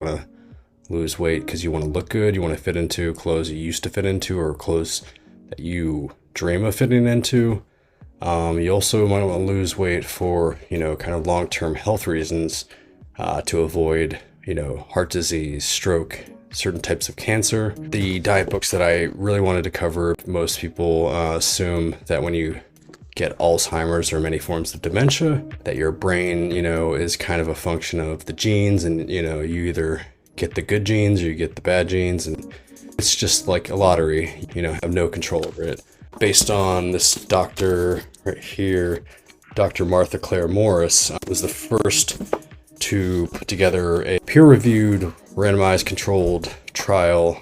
want to lose weight because you want to look good, you want to fit into clothes you used to fit into or clothes that you dream of fitting into. You also might want to lose weight for, kind of long-term health reasons, to avoid, heart disease, stroke, certain types of cancer. The diet books that I really wanted to cover, most people assume that when you get Alzheimer's or many forms of dementia, that your brain, is kind of a function of the genes, and, you either get the good genes or you get the bad genes, and it's just like a lottery, have no control over it. Based on this doctor right here, Dr. Martha Clare Morris was the first to put together a peer-reviewed, randomized, controlled trial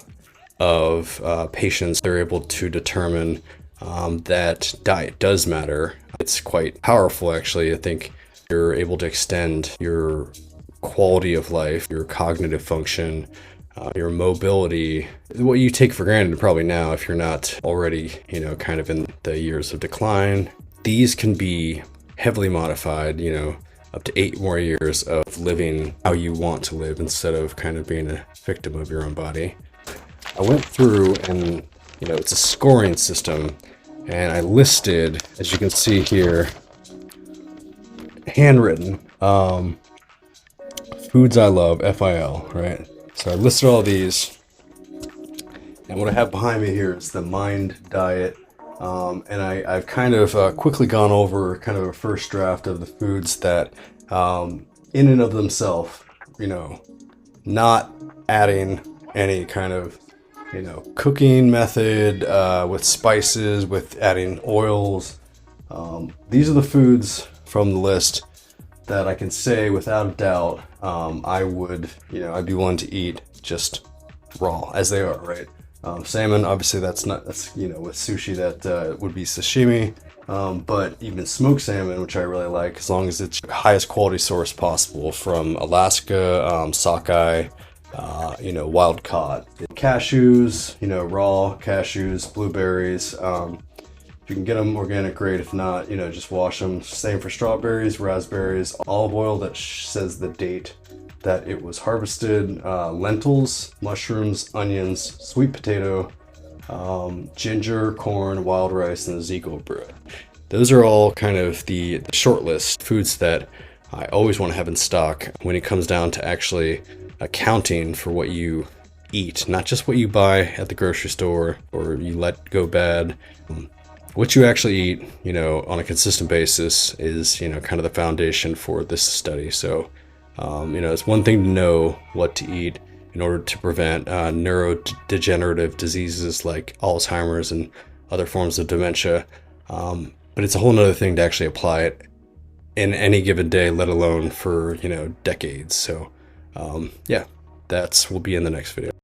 of patients. They're able to determine that diet does matter. It's quite powerful, actually. I think you're able to extend your quality of life, your cognitive function, your mobility, what you take for granted probably now if you're not already, kind of in the years of decline. These can be heavily modified, up to 8 more years of living how you want to live instead of kind of being a victim of your own body. I went through and, it's a scoring system, and I listed, as you can see here, handwritten, foods I love, FIL, right? So I listed all these, and what I have behind me here is the Mind Diet, and I've kind of quickly gone over kind of a first draft of the foods that, in and of themselves, not adding any kind of, cooking method with spices, with adding oils. These are the foods from the list that I can say without a doubt I would, I'd be willing to eat just raw as they are, right? Salmon, obviously with sushi that would be sashimi, but even smoked salmon, which I really like, as long as it's the highest quality source possible from Alaska, sockeye, wild caught. Cashews, raw cashews, blueberries. If you can get them organic, great. If not, just wash them. Same for strawberries, raspberries, olive oil that says the date that it was harvested, lentils, mushrooms, onions, sweet potato, ginger, corn, wild rice, and Ezekiel bread. Those are all kind of the short list foods that I always want to have in stock when it comes down to actually accounting for what you eat, not just what you buy at the grocery store or you let go bad. What you actually eat, on a consistent basis is, kind of the foundation for this study. So, it's one thing to know what to eat in order to prevent neurodegenerative diseases like Alzheimer's and other forms of dementia. But it's a whole nother thing to actually apply it in any given day, let alone for, decades. So, yeah, will be in the next video.